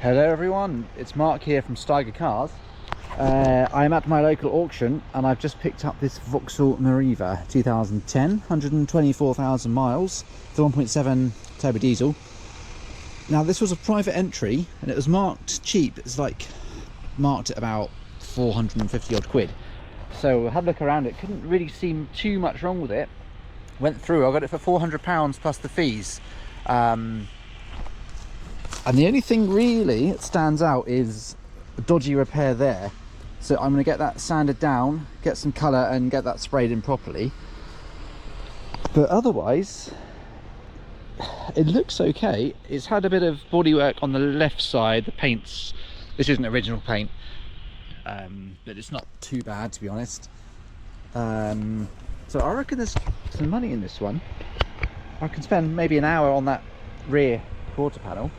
Hello everyone, it's Mark here from Steiger Cars. I'm at my local auction and I've just picked up this Vauxhall Meriva 2010, 124,000 miles, the 1.7 turbo diesel. Now this was a private entry and it was marked cheap. It's like marked at about 450 odd quid. So I had a look around it, couldn't really see too much wrong with it. Went through, I got it for £400 plus the fees. And the only thing really that stands out is a dodgy repair there. So I'm going to get that sanded down, get some colour and get that sprayed in properly. But otherwise, it looks okay. It's had a bit of bodywork on the left side. The paint's, this isn't original paint, but it's not too bad to be honest. So I reckon there's some money in this one. I can spend maybe an hour on that rear quarter panel.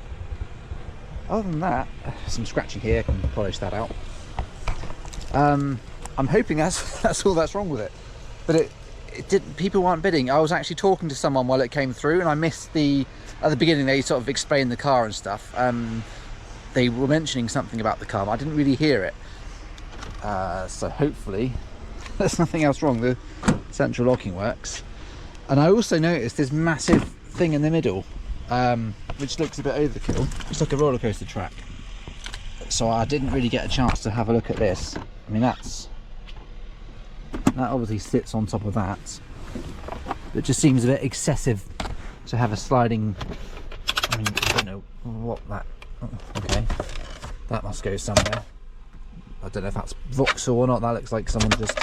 Other than that, some scratching here, I can polish that out. I'm hoping that's all that's wrong with it. But it didn't, people weren't bidding. I was actually talking to someone while it came through and I missed at the beginning they sort of explained the car and stuff. They were mentioning something about the car, but I didn't really hear it. So hopefully there's nothing else wrong. The central locking works. And I also noticed this massive thing in the middle, which looks a bit overkill. It's like a roller coaster track. So I didn't really get a chance to have a look at this. I mean, that obviously sits on top of that. It just seems a bit excessive to have a sliding. I mean, I don't know what that. Okay, that must go somewhere. I don't know if that's Vauxhall or not. That looks like someone just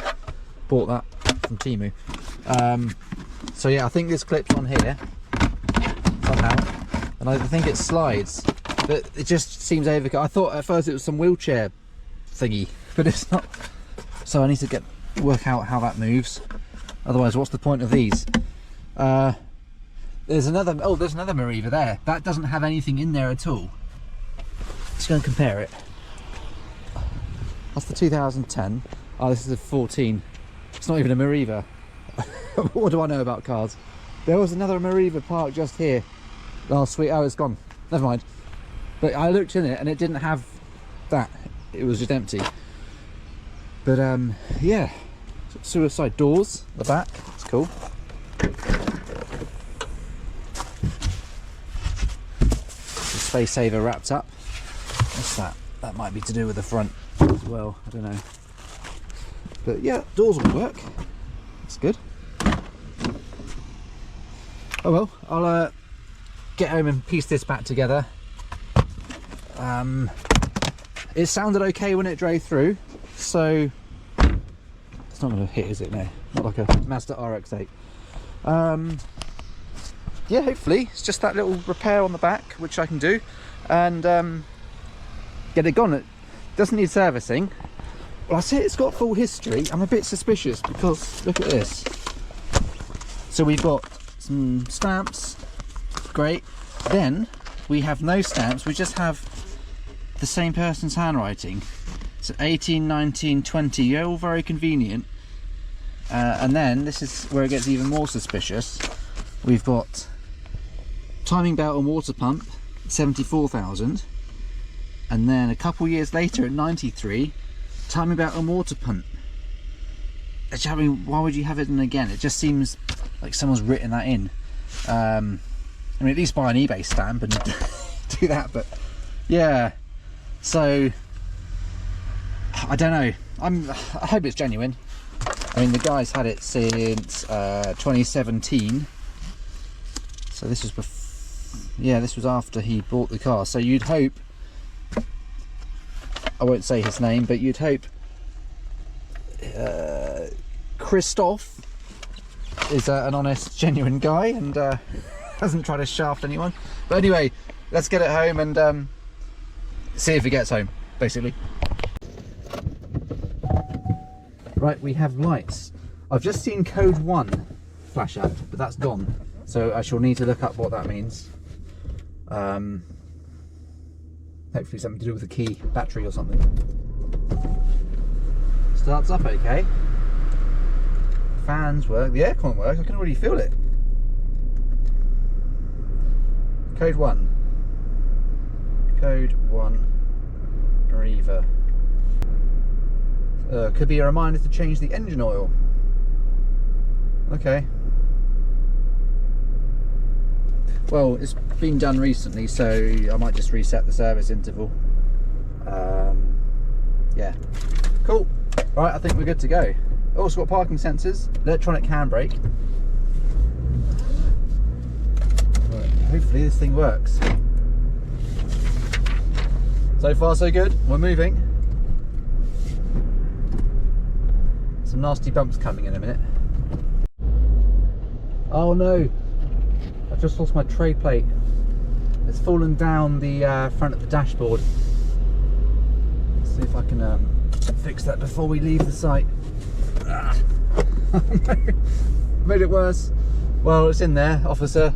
bought that from Temu. So yeah, I think this clips on here somehow. And I think it slides, but it just seems overkill. I thought at first it was some wheelchair thingy, but it's not. So I need to work out how that moves. Otherwise, what's the point of these? There's another Meriva there. That doesn't have anything in there at all. Let's go and compare it. That's the 2010. Oh, this is a 14. It's not even a Meriva. What do I know about cars? There was another Meriva parked just here last week. Oh, it's gone. Never mind. But I looked in it and it didn't have that. It was just empty. But yeah, suicide doors, the back. It's cool. The space saver wrapped up. What's that? That might be to do with the front as well. I don't know. But yeah, doors will work. That's good. Oh well, I'll get home and piece this back together. It sounded okay when it drove through, so it's not going to hit, is it? No, not like a Mazda RX-8. Yeah, hopefully it's just that little repair on the back which I can do and get it gone. It doesn't need servicing. Well, I say it's got full history. I'm a bit suspicious because look at this. So we've got some stamps, great. Then we have no stamps, we just have the same person's handwriting. So 18, 19, 20, all very convenient. And then this is where it gets even more suspicious. We've got timing belt and water pump, 74,000. And then a couple years later at 93, timing belt and water pump. I mean, why would you have it in again? It just seems like someone's written that in. I mean, at least buy an eBay stamp and do that, but yeah. So I don't know. I hope it's genuine. I mean, the guy's had it since 2017. So this was yeah, this was after he bought the car. So you'd hope, I won't say his name, but you'd hope Christoph is an honest, genuine guy and hasn't tried to shaft anyone. But anyway, let's get it home and see if he gets home, basically. Right, we have lights. I've just seen code 1 flash up, but that's gone. So I shall need to look up what that means. Hopefully something to do with the key, battery or something. Starts up okay. Fans work, the aircon works, I can already feel it. Code 1. Code 1 Meriva. Could be a reminder to change the engine oil. Okay. Well, it's been done recently, so I might just reset the service interval. Yeah. Cool. Right, I think we're good to go. Also got parking sensors, electronic handbrake. Right, hopefully this thing works. So far so good, we're moving. Some nasty bumps coming in a minute. Oh no, I just lost my tray plate. It's fallen down the front of the dashboard. Let's see if I can fix that before we leave the site. Ah. No. Made it worse. Well, it's in there, officer.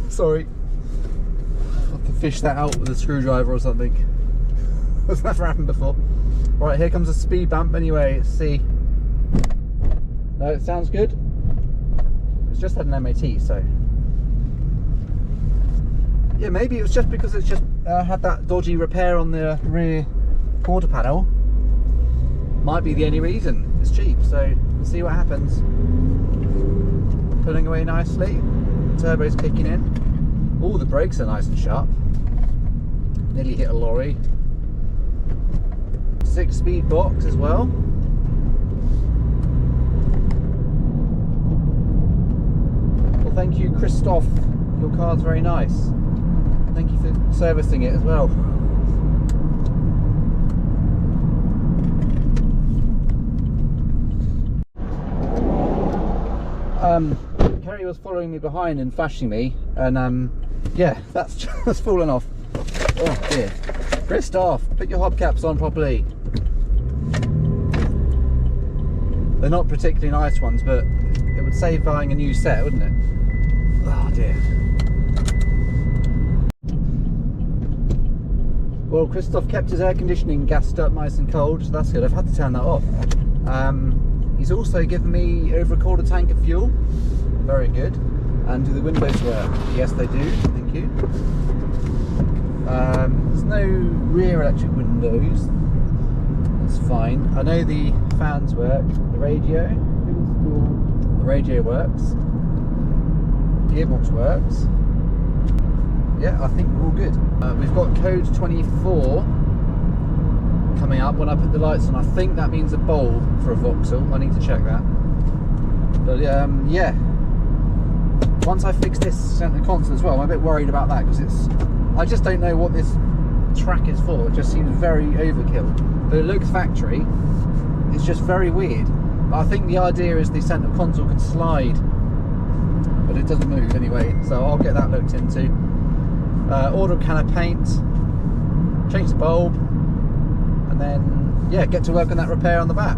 Sorry. I'll have to fish that out with a screwdriver or something. That's never happened before. Right, here comes a speed bump anyway. Let's see. No, it sounds good. It's just had an MOT, so. Yeah, maybe it was just because it's just had that dodgy repair on the rear quarter panel. Might be the only reason. It's cheap, so we'll see what happens. Pulling away nicely. Turbo's kicking in. All the brakes are nice and sharp. Nearly hit a lorry. 6-speed box as well. Well, thank you, Christoph. Your car's very nice. Thank you for servicing it as well. Kerry was following me behind and flashing me, and yeah, that's just fallen off. Oh dear. Christoph, put your hubcaps on properly. They're not particularly nice ones, but it would save buying a new set, wouldn't it? Oh dear. Well, Christoph kept his air conditioning gassed up nice and cold, so that's good. I've had to turn that off. He's also given me over a quarter tank of fuel. Very good. And do the windows work? Yes, they do. Thank you. There's no rear electric windows. That's fine. I know the fans work. The radio works. Gearbox works. Yeah, I think we're all good. We've got code 24 coming up when I put the lights on. I think that means a bulb for a Vauxhall. I need to check that. But yeah. Once I fix this centre console as well, I'm a bit worried about that because I just don't know what this track is for. It just seems very overkill. But it looks factory. It's just very weird. But I think the idea is the centre console can slide, but it doesn't move anyway. So I'll get that looked into. Order a can of paint, change the bulb, and then yeah, get to work on that repair on the back.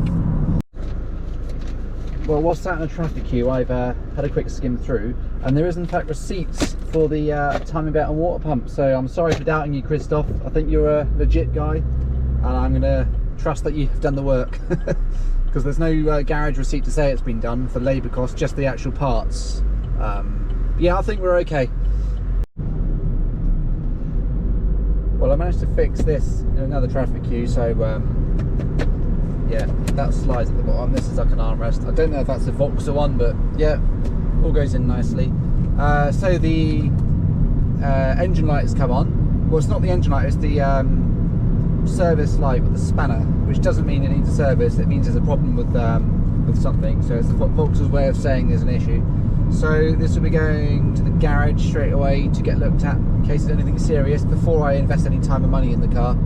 Well, whilst sat in a traffic queue, I've had a quick skim through, and there is in fact receipts for the timing belt and water pump. So I'm sorry for doubting you, Christoph. I think you're a legit guy, and I'm going to trust that you've done the work. Because there's no garage receipt to say it's been done for labour costs, just the actual parts. Yeah, I think we're okay. Well, I managed to fix this in another traffic queue, so yeah, that slides at the bottom. This is like an armrest. I don't know if that's a Vauxhall one, but yeah, all goes in nicely. So the engine light has come on. Well, it's not the engine light, it's the service light with the spanner, which doesn't mean it needs a service. It means there's a problem with something. So it's the Vauxhall's way of saying there's an issue. So this will be going to the garage straight away to get looked at in case there's anything serious before I invest any time and money in the car.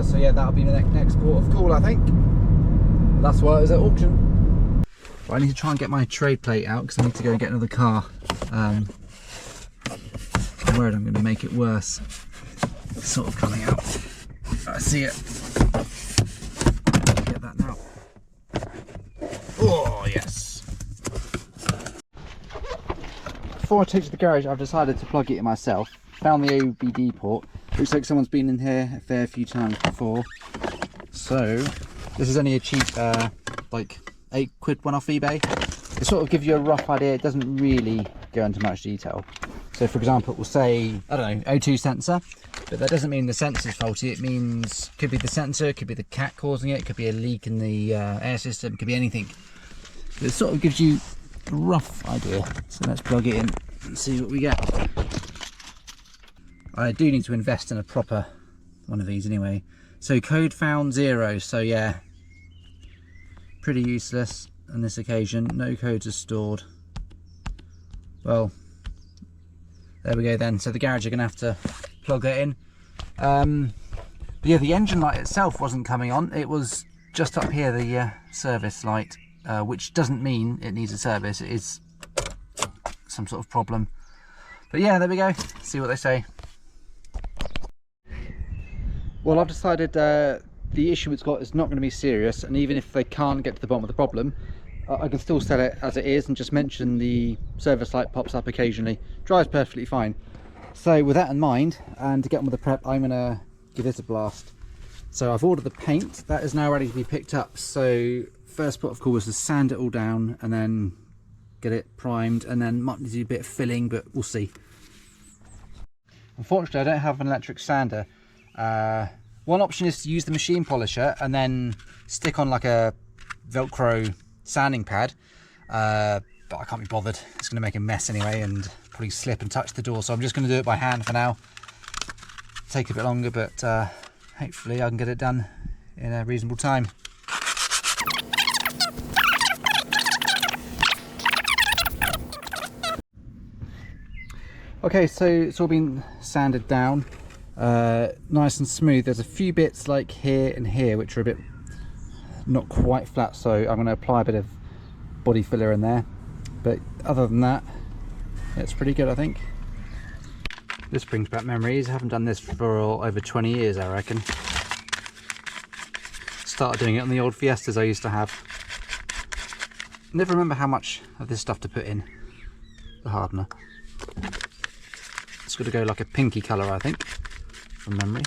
So yeah, that'll be the next port of call, I think. That's why it was at auction. Well, I need to try and get my trade plate out because I need to go and get another car. I'm worried I'm going to make it worse. It's sort of coming out. I see it. Get that now. Oh yes. Before I take it to the garage, I've decided to plug it in myself. Found the OBD port. Looks like someone's been in here a fair few times before. So this is only a cheap like £8 one off eBay. It sort of gives you a rough idea. It doesn't really go into much detail. So for example, it will say, I don't know, O2 sensor, But that doesn't mean the sensor's faulty. It means, could be the sensor, could be the cat causing it, could be a leak in the air system, could be anything. But it sort of gives you a rough idea. So let's plug it in and see what we get. I do need to invest in a proper one of these anyway. So code found 0, so yeah, pretty useless on this occasion. No codes are stored. Well, there we go then. So the garage are going to have to plug that in. But yeah, the engine light itself wasn't coming on. It was just up here, the service light, which doesn't mean it needs a service. It is some sort of problem. But yeah, there we go. See what they say. Well, I've decided the issue it's got is not going to be serious, and even if they can't get to the bottom of the problem, I can still sell it as it is and just mention the service light pops up occasionally. Drives perfectly fine. So with that in mind, and to get on with the prep, I'm going to give this a blast. So I've ordered the paint. That is now ready to be picked up. So first port of call was to sand it all down and then get it primed, and then might need to do a bit of filling, but we'll see. Unfortunately, I don't have an electric sander. One option is to use the machine polisher and then stick on like a Velcro sanding pad, but I can't be bothered. It's going to make a mess anyway and probably slip and touch the door, so I'm just going to do it by hand for now. Take a bit longer, but hopefully I can get it done in a reasonable time. Okay, so it's all been sanded down. Nice and smooth. There's a few bits like here and here which are a bit not quite flat, so I'm going to apply a bit of body filler in there, but other than that it's pretty good, I think. This brings back memories. I haven't done this for over 20 years, I reckon. Started doing it on the old Fiestas I used to have. Never remember how much of this stuff to put in the hardener. It's got to go like a pinky colour, I think, from memory.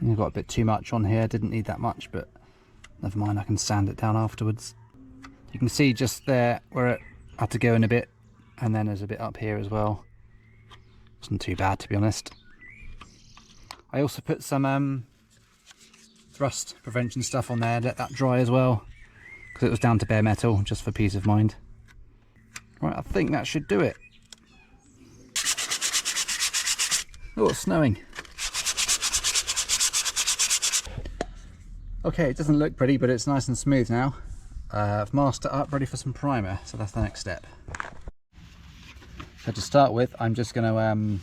I've got a bit too much on here, didn't need that much, but never mind, I can sand it down afterwards. You can see just there where it had to go in a bit, and then there's a bit up here as well. Wasn't too bad, to be honest. I also put some rust prevention stuff on there, let that dry as well, because it was down to bare metal, just for peace of mind. Right, I think that should do it. Oh, it's snowing. Okay, it doesn't look pretty, but it's nice and smooth now. I've masked it up, ready for some primer, so that's the next step. So to start with, I'm just going to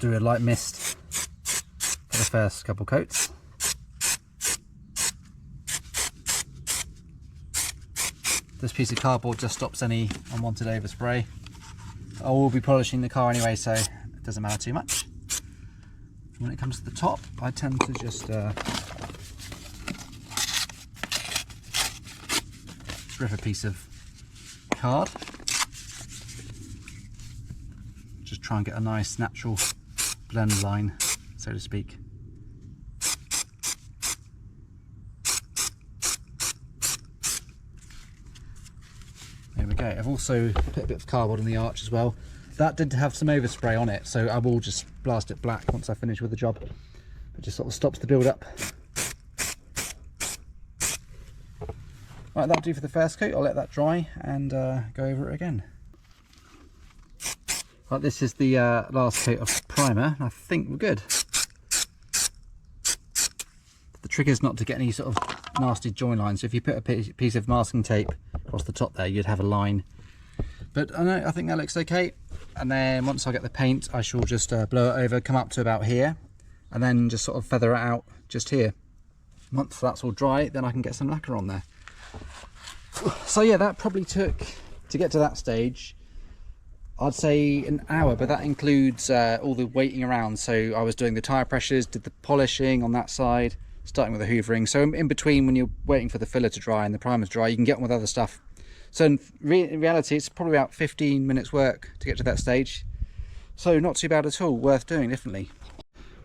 do a light mist for the first couple coats. This piece of cardboard just stops any unwanted overspray. I will be polishing the car anyway, so it doesn't matter too much. When it comes to the top, I tend to just rip a piece of card. Just try and get a nice natural blend line, so to speak. There we go. I've also put a bit of cardboard in the arch as well. That did have some overspray on it, so I will just blast it black once I finish with the job. It just sort of stops the build up. Right, that'll do for the first coat. I'll let that dry and go over it again. Right, this is the last coat of primer. I think we're good. The trick is not to get any sort of nasty join lines. So if you put a piece of masking tape across the top there, you'd have a line. But I think that looks okay. And then once I get the paint, I shall just blow it over, come up to about here, and then just sort of feather it out just here. Once that's all dry, then I can get some lacquer on there. So yeah, that probably took, to get to that stage, I'd say an hour, but that includes all the waiting around. So I was doing the tyre pressures, did the polishing on that side, starting with the hoovering. So in between, when you're waiting for the filler to dry and the primer to dry, you can get on with other stuff. So in reality, it's probably about 15 minutes work to get to that stage. So not too bad at all, worth doing, definitely.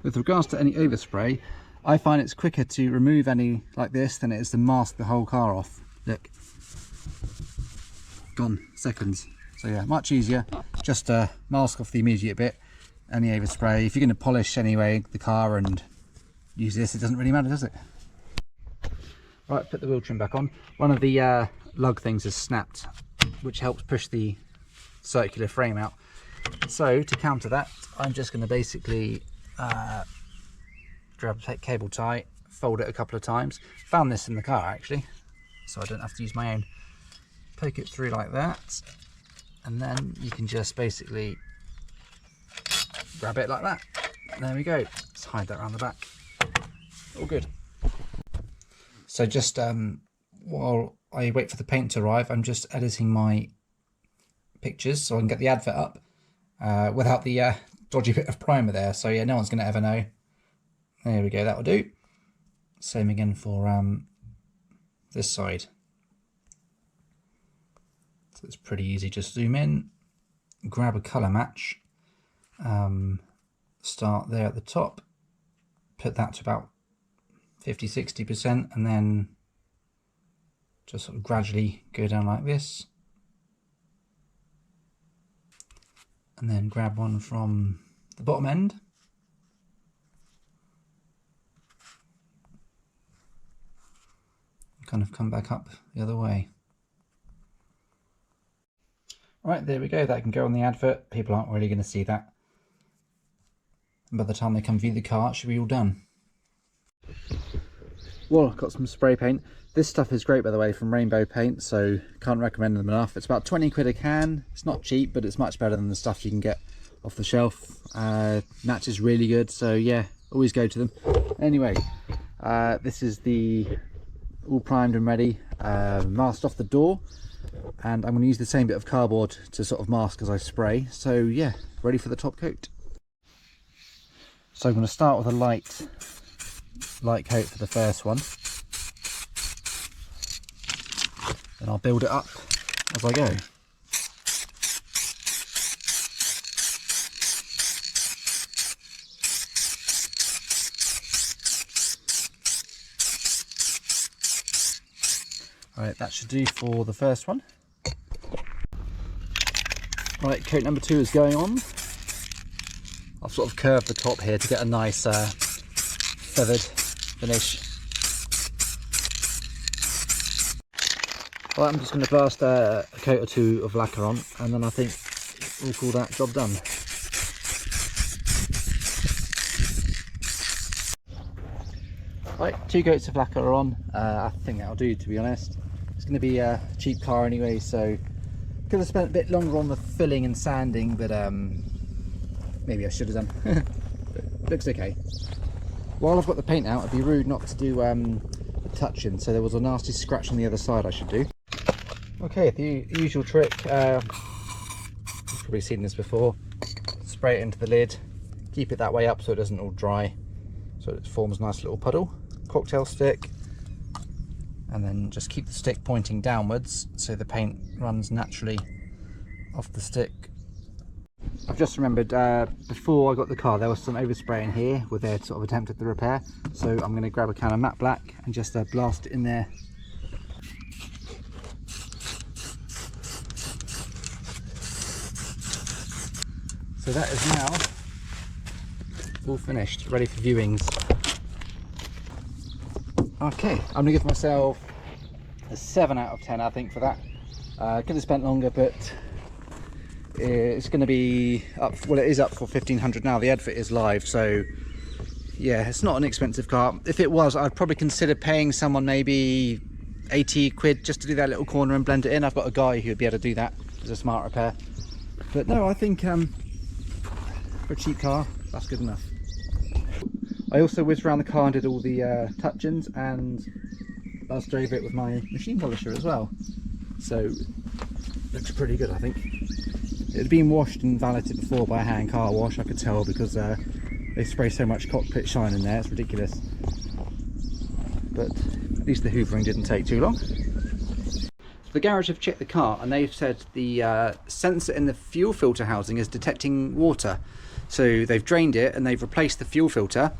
With regards to any overspray, I find it's quicker to remove any like this than it is to mask the whole car off. Look, gone, seconds. So yeah, much easier. just to mask off the immediate bit, any overspray. If you're going to polish anyway the car and use this, it doesn't really matter, does it? Right, put the wheel trim back on. One of the lug things is snapped, which helps push the circular frame out. So to counter that, I'm just going to basically grab a cable tie, fold it a couple of times. Found this in the car actually, so I don't have to use my own. Poke it through like that, and then you can just basically grab it like that. There we go. Let's hide that around the back. All good. So just while I wait for the paint to arrive, I'm just editing my pictures so I can get the advert up without the dodgy bit of primer there. So yeah, no one's going to ever know. There we go, that'll do. Same again for this side. So it's pretty easy. Just zoom in, grab a colour match, start there at the top, put that to about 50–60%, and then just sort of gradually go down like this, and then grab one from the bottom end, kind of come back up the other way. Right, there we go, that can go on the advert. People aren't really going to see that, and by the time they come view the car, it should be all done. Well, I've got some spray paint. This stuff is great, by the way, from Rainbow Paint, so can't recommend them enough. It's about 20 quid a can. It's not cheap, but it's much better than the stuff you can get off the shelf. Match is really good, so yeah, always go to them. Anyway, this is the all primed and ready, masked off the door, and I'm going to use the same bit of cardboard to sort of mask as I spray. So yeah, ready for the top coat. So I'm going to start with a light coat for the first one, then I'll build it up as I go. Alright, that should do for the first one. Right, coat number 2 is going on. I've sort of curved the top here to get a nice feathered finish. Right, I'm just going to blast a coat or 2 of lacquer on, and then I think we'll call that job done. Right, 2 coats of lacquer on. I think that'll do, to be honest. It's going to be a cheap car anyway, so could have spent a bit longer on the filling and sanding, but maybe I should have done. But looks okay. While I've got the paint out, it'd be rude not to do the touching, so there was a nasty scratch on the other side I should do. Okay, the usual trick, you've probably seen this before. Spray it into the lid, keep it that way up so it doesn't all dry, so it forms a nice little puddle. Cocktail stick, and then just keep the stick pointing downwards so the paint runs naturally off the stick. I've just remembered, before I got the car there was some overspray in here where they'd sort of attempted the repair, so I'm going to grab a can of matte black and just blast it in there. So that is now all finished, ready for viewings. Okay, I'm going to give myself a 7 out of 10 I think for that. Could have spent longer, but it's going to be up, well it is up for 1,500 now. The advert is live, so yeah, it's not an expensive car. If it was, I'd probably consider paying someone maybe 80 quid just to do that little corner and blend it in. I've got a guy who'd be able to do that as a smart repair. But no, I think for a cheap car, that's good enough. I also whizzed around the car and did all the touch-ins, and buzzed over it with my machine polisher as well. So looks pretty good, I think. It had been washed and valeted before by a hand car wash, I could tell, because they spray so much cockpit shine in there, it's ridiculous. But at least the hoovering didn't take too long. So the garage have checked the car and they've said the sensor in the fuel filter housing is detecting water. So they've drained it and they've replaced the fuel filter,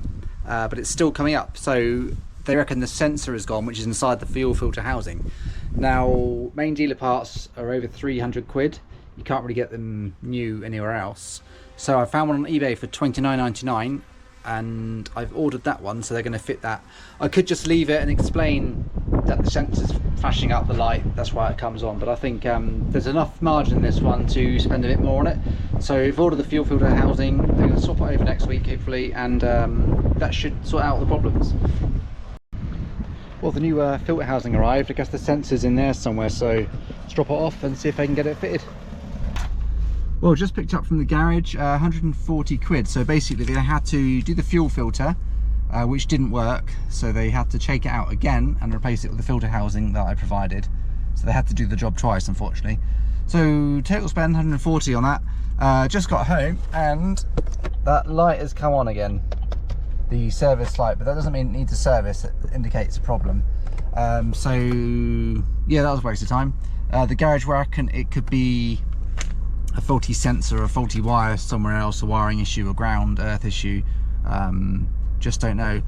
but it's still coming up. So they reckon the sensor is gone, which is inside the fuel filter housing. Now, main dealer parts are over 300 quid. you can't really get them new anywhere else. So I found one on eBay for $29.99, and I've ordered that one, so they're going to fit that. I could just leave it and explain that the sensor's flashing up the light, that's why it comes on, but I think there's enough margin in this one to spend a bit more on it. So I've ordered the fuel filter housing, they're going to swap it over next week hopefully, and that should sort out the problems. Well, the new filter housing arrived. I guess the sensor's in there somewhere, so let's drop it off and see if I can get it fitted. Well, just picked up from the garage, 140 quid. So basically they had to do the fuel filter, which didn't work, so they had to take it out again and replace it with the filter housing that I provided. So they had to do the job twice, unfortunately. So total spend 140 on that. Just got home and that light has come on again, the service light, but that doesn't mean it needs a service, it indicates a problem. So yeah, that was a waste of time. The garage where I reckon it could be a faulty sensor or a faulty wire somewhere else, a wiring issue, a ground earth issue, just don't know.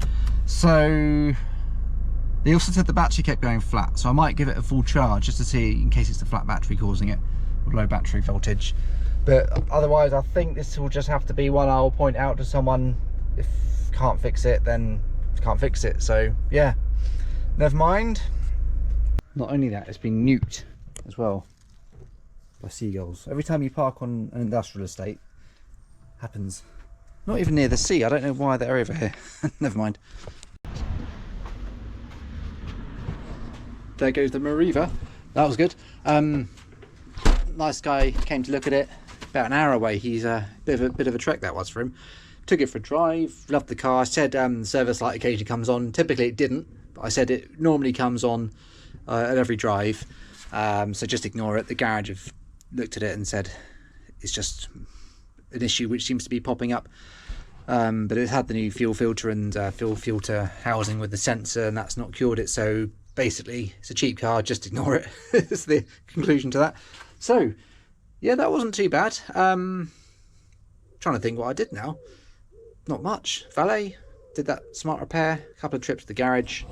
So they also said the battery kept going flat, so I might give it a full charge just to see in case it's the flat battery causing it, or low battery voltage. But otherwise I think this will just have to be one I'll point out to someone. If can't fix it, then can't fix it. So yeah, never mind. Not only that, it's been nuked as well by seagulls. Every time you park on an industrial estate, happens. Not even near the sea. I don't know why they're over here. Never mind. There goes the Meriva. That was good. Nice guy came to look at it about an hour away. He's a bit of a trek that was for him. Took it for a drive, loved the car. I said the service light occasionally comes on. Typically it didn't, but I said it normally comes on at every drive, so just ignore it. The garage have looked at it and said it's just an issue which seems to be popping up, but it had the new fuel filter and fuel filter housing with the sensor, and that's not cured it. So basically it's a cheap car, just ignore it. It's the conclusion to that. So yeah, that wasn't too bad. Trying to think what I did now. Not much. Valet, did that smart repair, a couple of trips to the garage.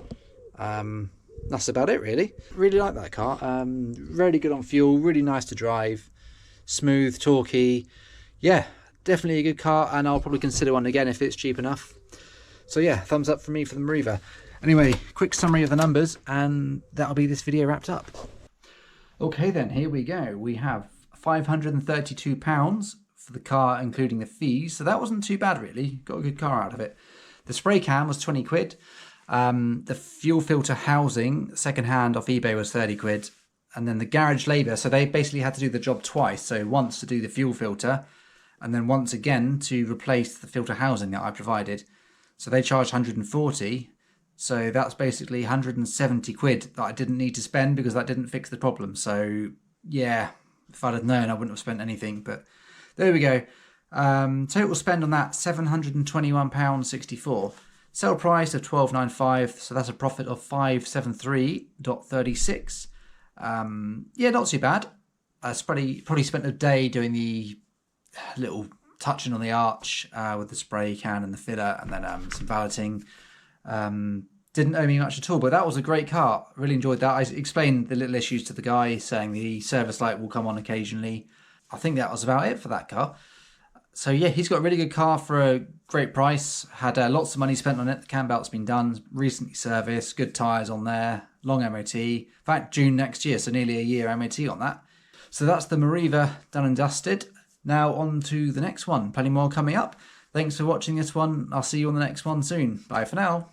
That's about it really. Really like that car. Really good on fuel, really nice to drive, smooth, torquey. Yeah, definitely a good car, and I'll probably consider one again if it's cheap enough. So yeah, thumbs up from me for the Meriva. Anyway, quick summary of the numbers, and that'll be this video wrapped up. Okay then, here we go. We have £532 for the car, including the fees, so that wasn't too bad really. Got a good car out of it. The spray can was 20 quid. The fuel filter housing second hand off eBay was 30 quid, and then the garage labour, so they basically had to do the job twice. So once to do the fuel filter, and then once again to replace the filter housing that I provided. So they charged 140, so that's basically 170 quid that I didn't need to spend because that didn't fix the problem. So yeah, if I'd have known I wouldn't have spent anything, but there we go. Total spend on that, £721.64. Sell price of $12.95, so that's a profit of $573.36. Yeah, not too bad. I probably spent a day doing the little touching on the arch with the spray can and the filler, and then some valeting. Didn't owe me much at all, but that was a great car. Really enjoyed that. I explained the little issues to the guy, saying the service light will come on occasionally. I think that was about it for that car. So yeah, he's got a really good car for a great price. Had lots of money spent on it. The cam belt's been done, recently serviced, good tyres on there, long MOT. In fact, June next year, so nearly a year MOT on that. So that's the Meriva done and dusted. Now on to the next one. Plenty more coming up. Thanks for watching this one. I'll see you on the next one soon. Bye for now.